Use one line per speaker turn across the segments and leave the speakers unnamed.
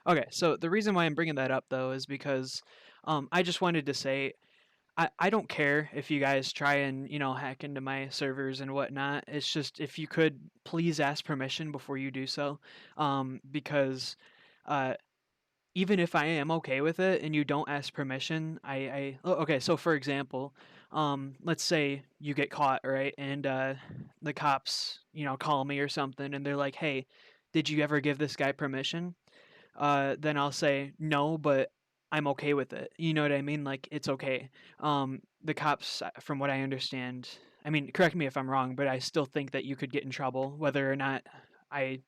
Okay, so the reason why I'm bringing that up though is because I just wanted to say I don't care if you guys try and hack into my servers and whatnot. It's just if you could please ask permission before you do so, because uh, even if I am okay with it and you don't ask permission, okay. So for example, let's say you get caught, right, and the cops call me or something, and they're like, "Hey, did you ever give this guy permission?" Then I'll say no, but I'm okay with it. You know what I mean? Like it's okay. The cops, from what I understand, I mean, correct me if I'm wrong, but I still think that you could get in trouble whether or not I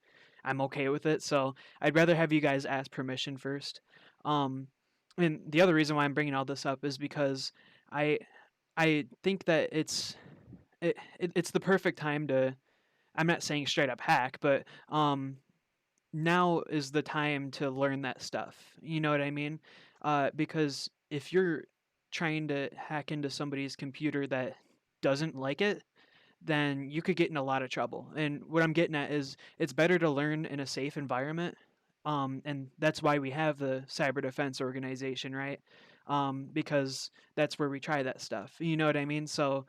I'm okay with it. So I'd rather have you guys ask permission first. Um, and the other reason why I'm bringing all this up is because I I think that it's the perfect time to. I'm not saying straight up hack, but now is the time to learn that stuff. You know what I mean? Because if you're trying to hack into somebody's computer that doesn't like it, then you could get in a lot of trouble. And what I'm getting at is it's better to learn in a safe environment. And that's why we have the cyber defense organization, right? Because that's where we try that stuff. You know what I mean? So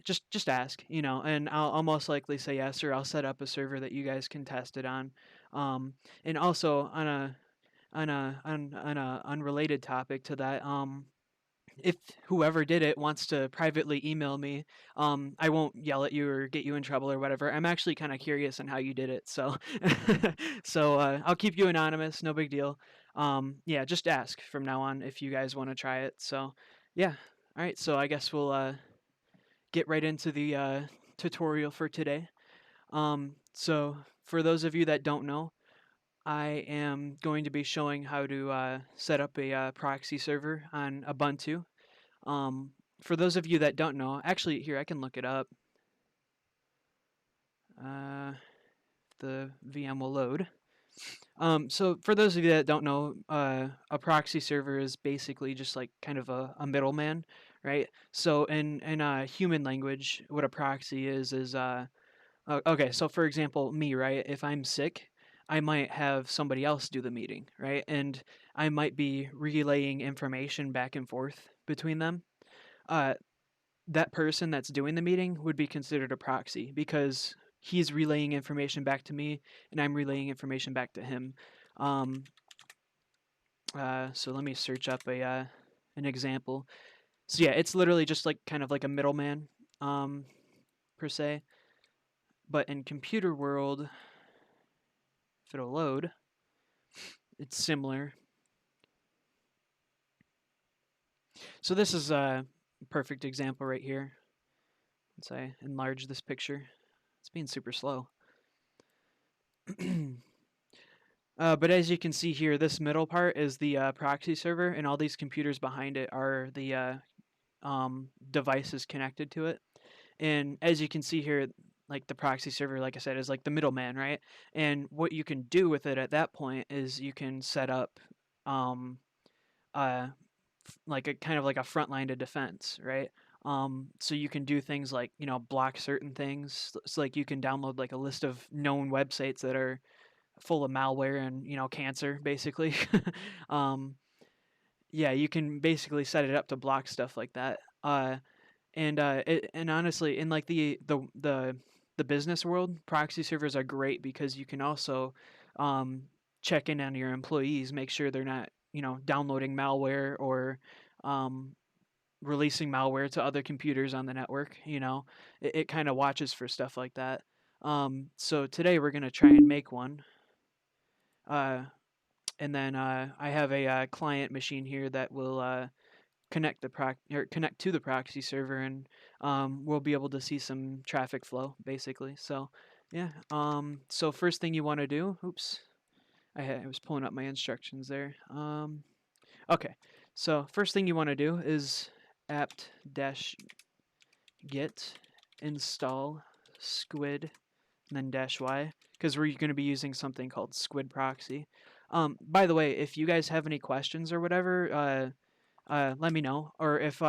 just ask, and I'll most likely say yes, or I'll set up a server that you guys can test it on. And also on a unrelated topic to that, if whoever did it wants to privately email me, I won't yell at you or get you in trouble or whatever. I'm actually kind of curious on how you did it, so I'll keep you anonymous. No big deal. Yeah, just ask from now on if you guys want to try it. So, yeah. All right. So I guess we'll get right into the tutorial for today. So for those of you that don't know, I am going to be showing how to set up a proxy server on Ubuntu. um, for those of you that don't know, actually, here I can look it up. Uh, the VM will load. So for those of you that don't know, a proxy server is basically just like kind of a middleman, right? So in human language, what a proxy is okay. So for example, me, right? If I'm sick, I might have somebody else do the meeting, right? And I might be relaying information back and forth between them. Uh, that person that's doing the meeting would be considered a proxy because he's relaying information back to me and I'm relaying information back to him. Um, so let me search up a an example. So yeah, it's literally just like kind of like a middleman, um, per se. But in computer world, if it'll load, it's similar. So this is a perfect example right here. Let's say enlarge this picture. It's being super slow. But as you can see here, this middle part is the proxy server, and all these computers behind it are the devices connected to it. And as you can see here, like the proxy server, like I said, is like the middleman, right? And what you can do with it at that point is you can set up um, uh, like a kind of like a front line of defense, right? So you can do things like block certain things. So like you can download like a list of known websites that are full of malware and cancer basically. um, yeah, you can basically set it up to block stuff like that. And honestly, in like the business world, proxy servers are great because you can also um, check in on your employees, make sure they're not downloading malware or um, releasing malware to other computers on the network. It kind of watches for stuff like that. So today we're gonna try and make one. Uh, and then I have a client machine here that will connect to the proxy server, and we'll be able to see some traffic flow basically. So yeah. So first thing you want to do, oops, I was pulling up my instructions there. Okay. So first thing you want to do is apt dash get install squid and then dash y, because we're going to be using something called Squid Proxy. By the way, if you guys have any questions or whatever, let me know. Or if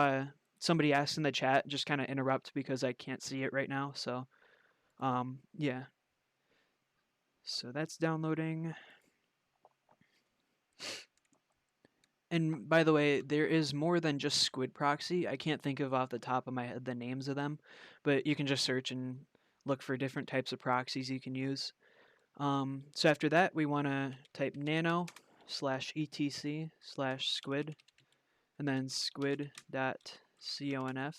somebody asks in the chat, just kind of interrupt because I can't see it right now. So yeah. So that's downloading. And by the way, there is more than just Squid Proxy. I can't think of off the top of my head the names of them, but you can just search and look for different types of proxies you can use. So after that, we want to type nano slash etc slash squid and then squid dot conf.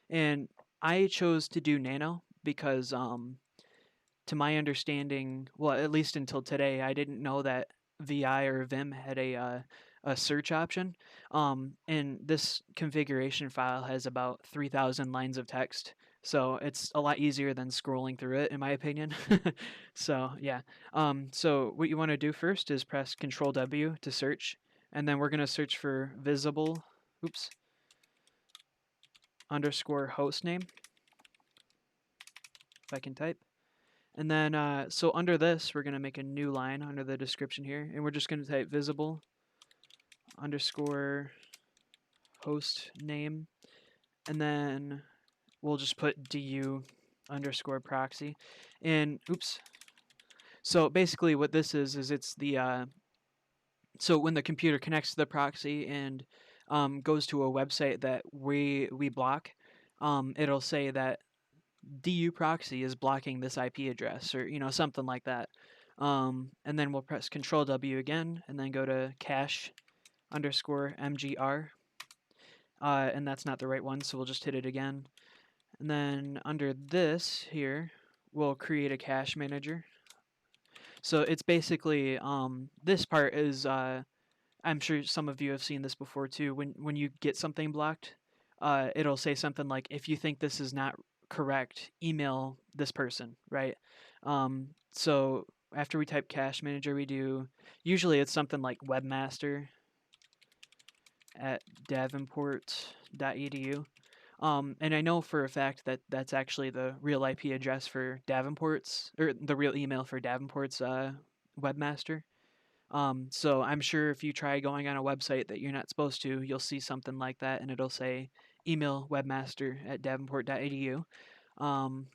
And I chose to do nano because to my understanding, well, at least until today, I didn't know that VI or Vim had a search option. And this configuration file has about 3,000 lines of text, so it's a lot easier than scrolling through it, in my opinion. So yeah. So what you want to do first is press Control W to search, and then we're gonna search for visible. Oops. Underscore host name. If I can type. And then, so under this, we're going to make a new line under the description here. And we're just going to type visible underscore host name. And then we'll just put du underscore proxy. And, oops. So basically what this is it's the, so when the computer connects to the proxy and goes to a website that we block, it'll say that du proxy is blocking this IP address or something like that. And then we'll press Control W again and then go to cache underscore mgr. And that's not the right one, so we'll just hit it again. And then under this here, we'll create a cache manager. So it's basically this part is I'm sure some of you have seen this before too. When you get something blocked, it'll say something like, if you think this is not correct, email this person, right? So after we type cache manager, we do, usually it's something like webmaster at davenport.edu. And I know for a fact that that's actually the real IP address for Davenport's, or the real email for Davenport's webmaster. So I'm sure if you try going on a website that you're not supposed to, you'll see something like that, and it'll say email webmaster at davenport.edu. And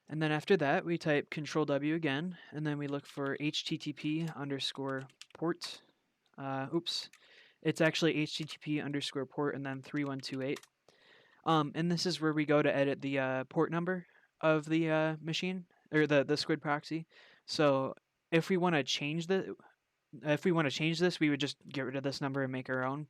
then after that, we type Control W again, and then we look for HTTP underscore port. Oops, it's actually HTTP underscore port and then 3128. And this is where we go to edit the port number of the machine or the Squid proxy. So if we want to change this, we would just get rid of this number and make our own.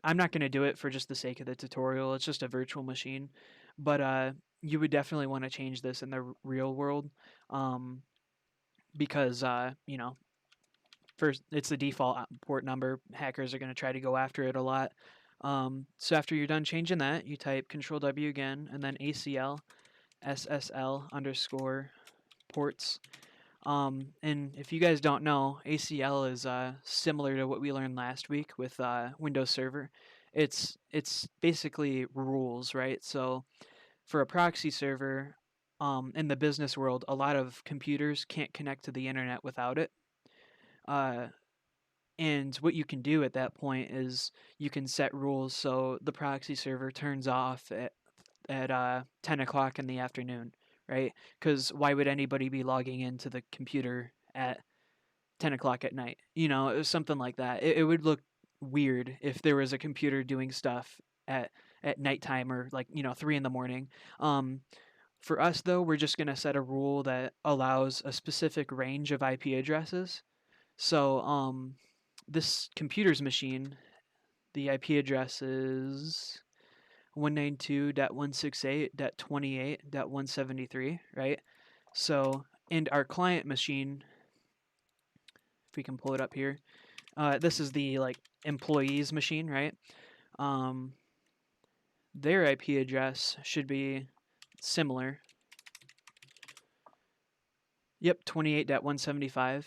I'm not going to do it for just the sake of the tutorial. It's just a virtual machine, but you would definitely want to change this in the real world, because first it's the default port number. Hackers are going to try to go after it a lot. So after you're done changing that, you type Control W again, and then ACL SSL underscore ports. And if you guys don't know, ACL is similar to what we learned last week with Windows Server. It's basically rules, right? So for a proxy server, in the business world, a lot of computers can't connect to the internet without it. And what you can do at that point is you can set rules so the proxy server turns off at 10 o'clock in the afternoon, right? Because why would anybody be logging into the computer at 10 o'clock at night? It was something like that. It would look weird if there was a computer doing stuff at nighttime or 3 in the morning. For us, though, we're just going to set a rule that allows a specific range of IP addresses. So this computer's machine, the IP address is 192.168.28.173, right? So, and our client machine, if we can pull it up here, this is the employees machine, right? Their IP address should be similar. Yep, 28.175.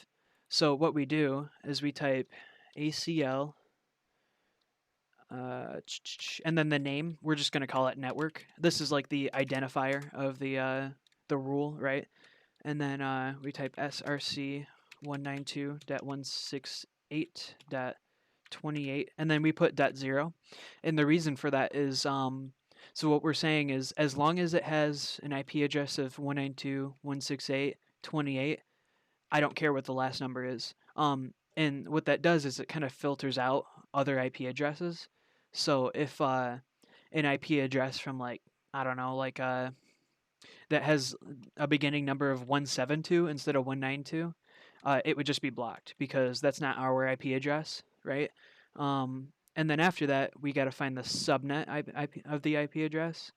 So what we do is we type ACL, and then the name, we're just going to call it network. This is like the identifier of the rule, right? And then we type src 192.168.28, and then we put .0. And the reason for that is, so what we're saying is, as long as it has an IP address of 192.168.28, I don't care what the last number is. And what that does is it kind of filters out other IP addresses. So if an IP address from like, I don't know, like that has a beginning number of 172 instead of 192, it would just be blocked because that's not our IP address, right? And then after that, we got to find the subnet IP of the IP address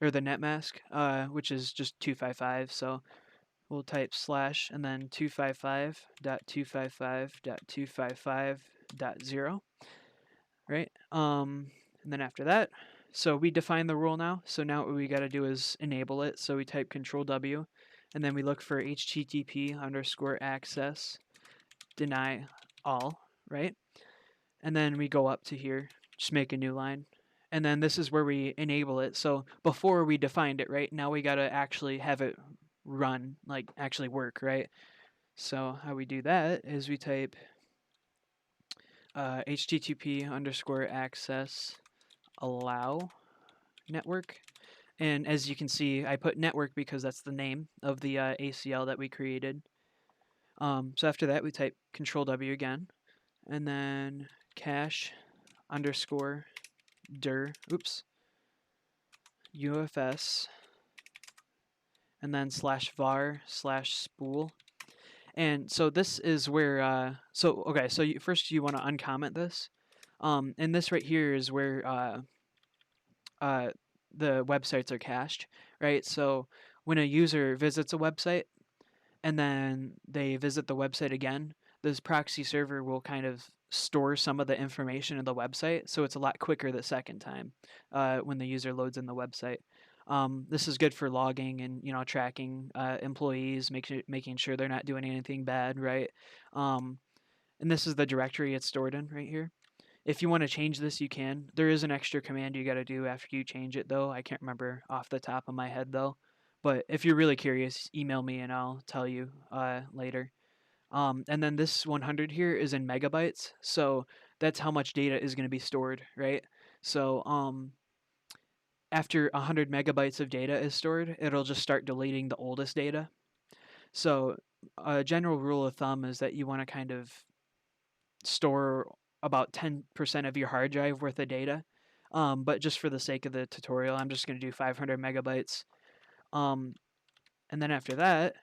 or the net mask, which is just 255. So we'll type slash and then 255.255.255.0, right? And then after that, so we define the rule now. So now what we got to do is enable it. So we type Control W, and then we look for HTTP underscore access deny all, right? And then we go up to here, just make a new line. And then this is where we enable it. So before we defined it, right? Now we got to actually have it run, like actually work, right? So how we do that is we type HTTP underscore access allow network. And as you can see, I put network because that's the name of the ACL that we created. So after that, we type Control W again, and then cache underscore dir, UFS, and then slash var slash spool. And so this is where, okay, so first you want to uncomment this. And this right here is where the websites are cached, right? So when a user visits a website and then they visit the website again, this proxy server will kind of store some of the information in the website, so it's a lot quicker the second time when the user loads in the website. This is good for logging and tracking employees, making sure they're not doing anything bad, right? And this is the directory it's stored in right here. If you want to change this, you can. There is an extra command you got to do after you change it, though. I can't remember off the top of my head, though. But if you're really curious, email me and I'll tell you later. And then this 100 here is in megabytes, so that's how much data is going to be stored, right? So after 100 megabytes of data is stored, it'll just start deleting the oldest data. So a general rule of thumb is that you want to kind of store about 10% of your hard drive worth of data. But just for the sake of the tutorial, I'm just going to do 500 megabytes. And then after that,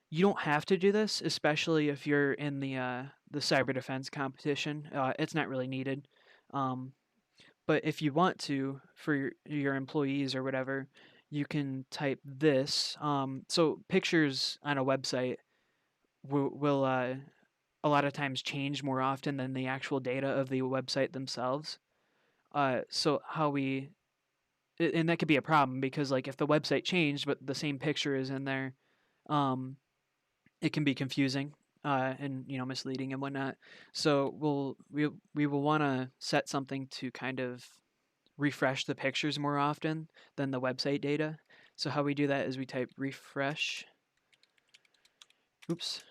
you don't have to do this, especially if you're in the cyber defense competition. It's not really needed. But if you want to, for your employees or whatever, you can type this. So pictures on a website will a lot of times change more often than the actual data of the website themselves. So how we, and that could be a problem because like if the website changed but the same picture is in there, um, it can be confusing and misleading and whatnot. So we will want to set something to kind of refresh the pictures more often than the website data. So how we do that is we type refresh. Oops,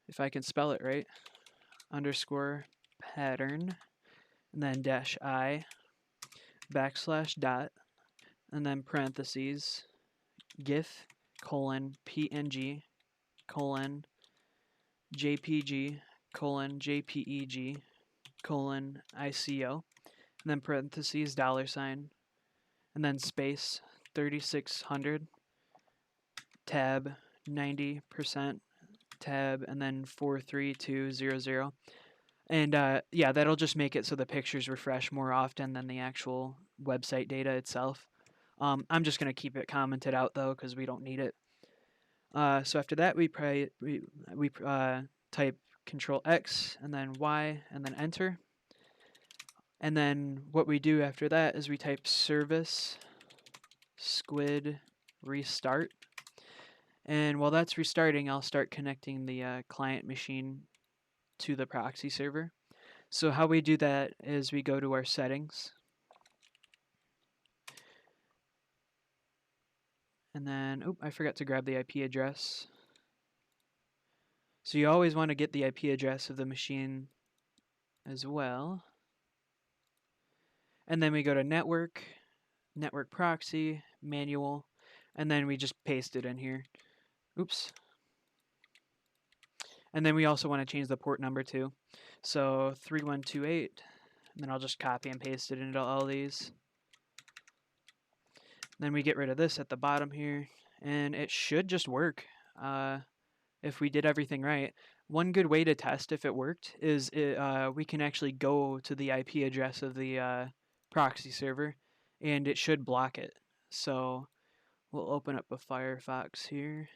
if I can spell it right. Underscore pattern, and then dash I backslash dot, and then parentheses GIF colon PNG colon JPG colon JPEG colon ICO, and then parentheses $, and then space 3600 tab 90% tab, and then 43200. And yeah, that'll just make it so the pictures refresh more often than the actual website data itself. I'm just going to keep it commented out though because we don't need it. So after that, we type Control X and then Y and then Enter. And then what we do after that is we type service squid restart. And while that's restarting, I'll start connecting the client machine to the proxy server. So how we do that is we go to our settings. And then, oh, I forgot to grab the IP address. So you always want to get the IP address of the machine as well. And then we go to network, network proxy, manual, and then we just paste it in here. Oops. And then we also want to change the port number too. So 3128, and then I'll just copy and paste it into all these. Then we get rid of this at the bottom here, and it should just work if we did everything right. One good way to test if it worked is we can actually go to the IP address of the proxy server, and it should block it. So we'll open up a Firefox here.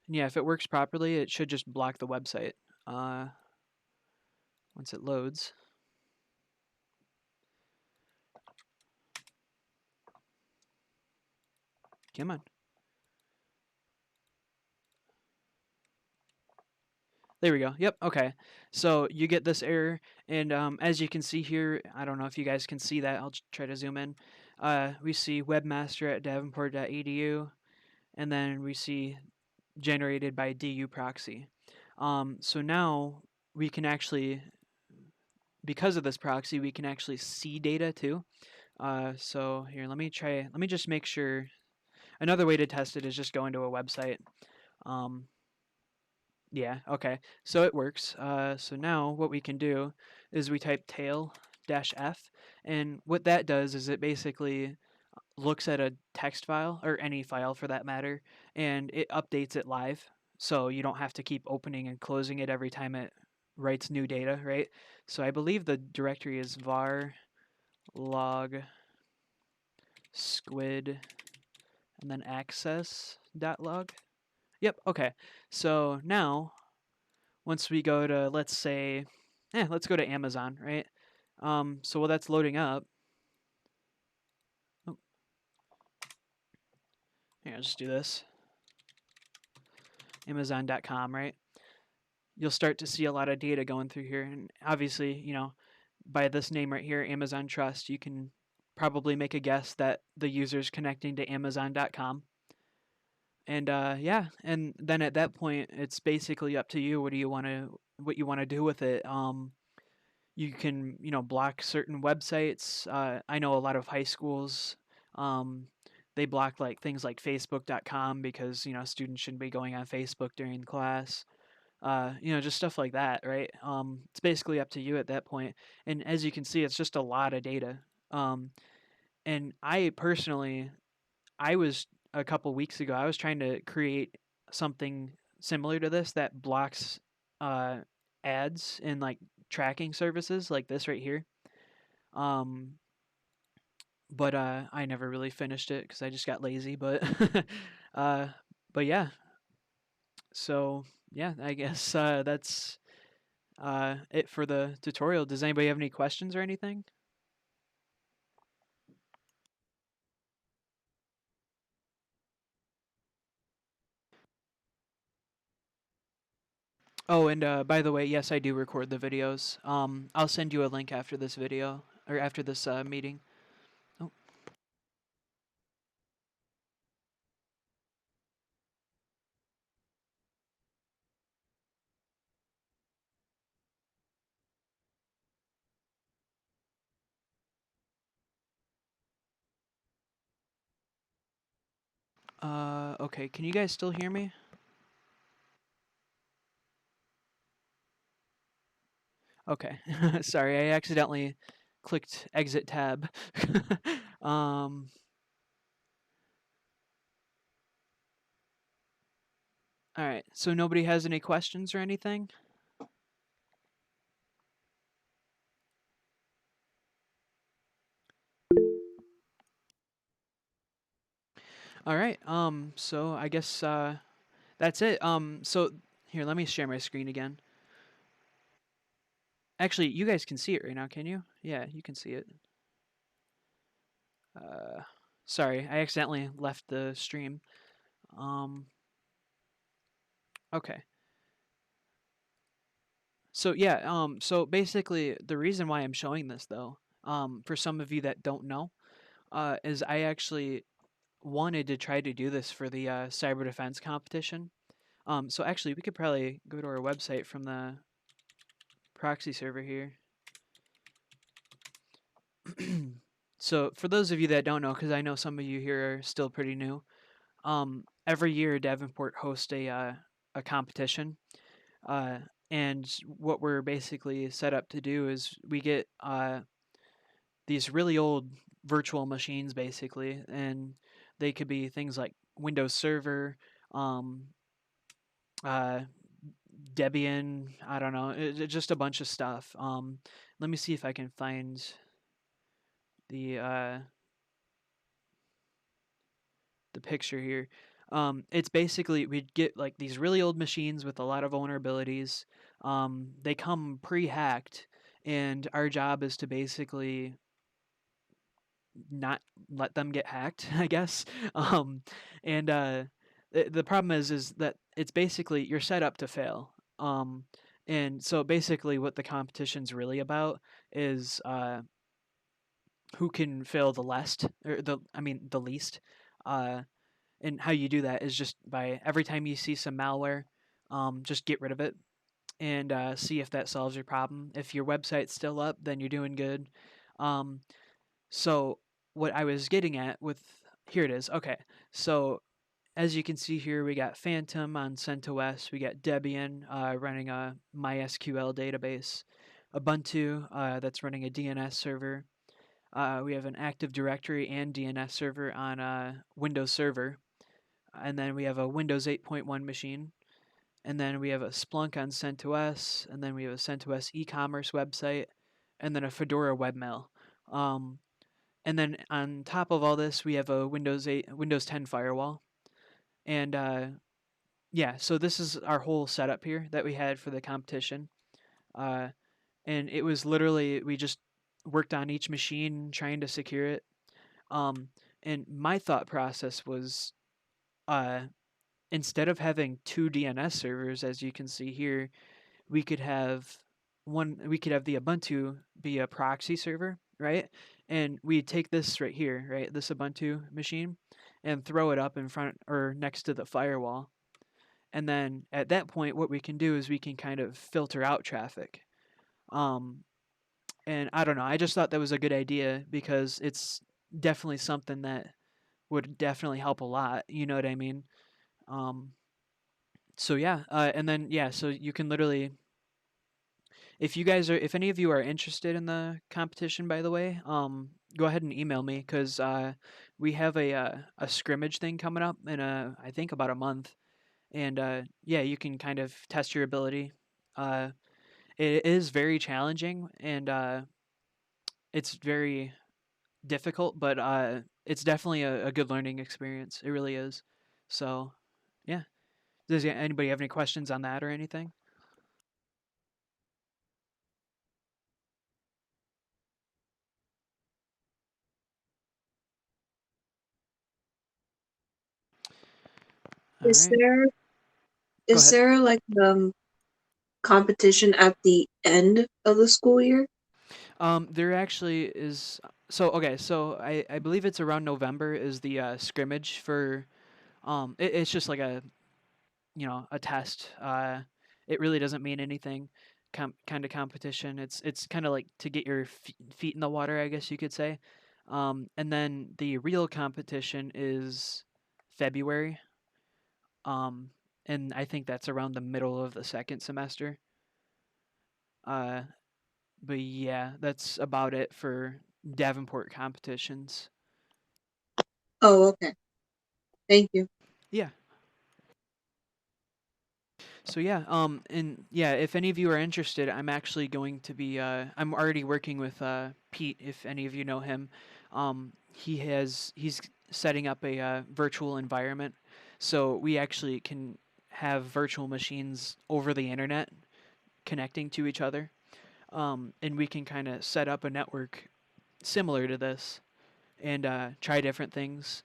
And yeah, if it works properly, it should just block the website once it loads. Come on. There we go. Yep. Okay. So you get this error, and as you can see here, I don't know if you guys can see that. I'll try to zoom in. We see webmaster at davenport.edu, and then we see generated by DU proxy. So now we can actually, because of this proxy, we can actually see data too. So here, let me just make sure. Another way to test it is just go into a website. Yeah, okay. So it works. So now what we can do is we type tail-f, and what that does is it basically looks at a text file, or any file for that matter, and it updates it live. So you don't have to keep opening and closing it every time it writes new data, right? So I believe the directory is var log squid and then access.log. Yep, okay. So now once we go to, let's say, let's go to Amazon, right? So while that's loading up, oh, here, I'll just do this. Amazon.com, right? You'll start to see a lot of data going through here. And obviously, by this name right here, Amazon Trust, you can probably make a guess that the user's connecting to Amazon.com. And yeah, and then at that point, it's basically up to you. What you want to do with it? You can block certain websites. I know a lot of high schools, they block like things like facebook.com because students shouldn't be going on Facebook during class. Just stuff like that, right? It's basically up to you at that point. And as you can see, it's just a lot of data. And I personally, I was a couple weeks ago, I was trying to create something similar to this that blocks uh, ads in like tracking services like this right here. Um, but I never really finished it because I just got lazy. But uh, but yeah, so yeah, I guess that's it for the tutorial. Does anybody have any questions or anything? Oh, and by the way, yes, I do record the videos. I'll send you a link after this video or after this meeting. Oh, okay. Can you guys still hear me? Okay. Sorry, I accidentally clicked exit tab. um, all right. So nobody has any questions or anything? All right. So I guess that's it. So here, let me share my screen again. Actually, you guys can see it right now, can you? Yeah, you can see it. Uh, sorry, I accidentally left the stream. Um, okay. So yeah, so basically the reason why I'm showing this though, for some of you that don't know, is I actually wanted to try to do this for the cyber defense competition. So actually we could probably go to our website from the proxy server here. So for those of you that don't know, because I know some of you here are still pretty new, every year Davenport hosts a competition, uh, and what we're basically set up to do is we get these really old virtual machines basically, and they could be things like Windows Server, um, uh, Debian. I don't know, just a bunch of stuff. Let me see if I can find the uh, the picture here. It's basically we'd get like these really old machines with a lot of vulnerabilities. They come pre-hacked, and our job is to basically not let them get hacked, I guess. Um, and the problem is that it's basically you're set up to fail. And so basically, what the competition's really about is who can fail the least, or the least. Uh, and how you do that is just by every time you see some malware, just get rid of it and see if that solves your problem. If your website's still up, then you're doing good. Um, so what I was getting at with here it is. Okay, so as you can see here, we got Phantom on CentOS, we got Debian running a MySQL database, Ubuntu that's running a DNS server. We have an Active Directory and DNS server on Windows Server, and then we have a Windows 8.1 machine, and then we have a Splunk on CentOS, and then we have a CentOS e-commerce website, and then a Fedora webmail. Um, and then on top of all this, we have a Windows 10 firewall, and yeah, so this is our whole setup here that we had for the competition. Uh, and it was literally we just worked on each machine trying to secure it. Um, and my thought process was uh, instead of having two DNS servers, as you can see here, we could have we could have the Ubuntu be a proxy server, right? And we take this right here, right? This Ubuntu machine and throw it up in front or next to the firewall. And then at that point, what we can do is we can kind of filter out traffic. Um, and I don't know, I just thought that was a good idea because it's definitely something that would definitely help a lot. You know what I mean? Um, so yeah, and then yeah, so you can literally, if any of you are interested in the competition, by the way, go ahead and email me because we have a scrimmage thing coming up in I think about a month, and yeah, you can kind of test your ability. Uh, it is very challenging and it's very difficult, but it's definitely a good learning experience. It really is. So yeah, does anybody have any questions on that or anything? All
Is
right,
there
go
is
ahead.
there like competition at the end of the school year?
There actually is. So okay, so I believe it's around November is the scrimmage for. It's just like a test. It really doesn't mean anything. Kind of competition. It's kind of like to get your feet in the water, I guess you could say. And then the real competition is February. Um, and I think that's around the middle of the second semester. Uh, but yeah, that's about it for Davenport competitions.
Oh, okay. Thank you.
Yeah. So yeah, and yeah, if any of you are interested, I'm actually going to be. I'm already working with Pete. If any of you know him, he's setting up a virtual environment, so we actually can have virtual machines over the internet connecting to each other, and we can kind of set up a network similar to this and try different things.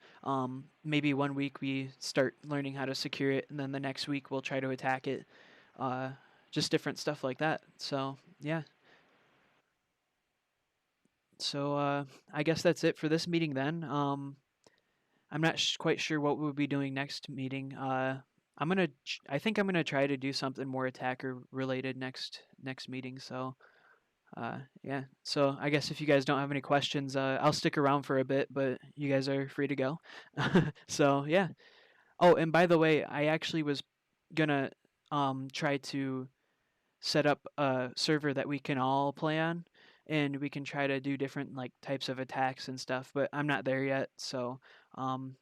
Maybe one week we start learning how to secure it, and then the next week we'll try to attack it. Uh, just different stuff like that. So yeah. So I guess that's it for this meeting then. I'm not quite sure what we'll be doing next meeting. I think I'm gonna try to do something more attacker related next meeting. So yeah. So I guess if you guys don't have any questions, I'll stick around for a bit, but you guys are free to go. So yeah. Oh, and by the way, I actually was gonna try to set up a server that we can all play on, and we can try to do different like types of attacks and stuff. But I'm not there yet, so um,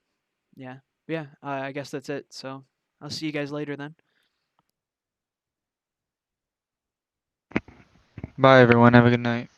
yeah, yeah. I guess that's it. So I'll see you guys later then.
Bye everyone, have a good night.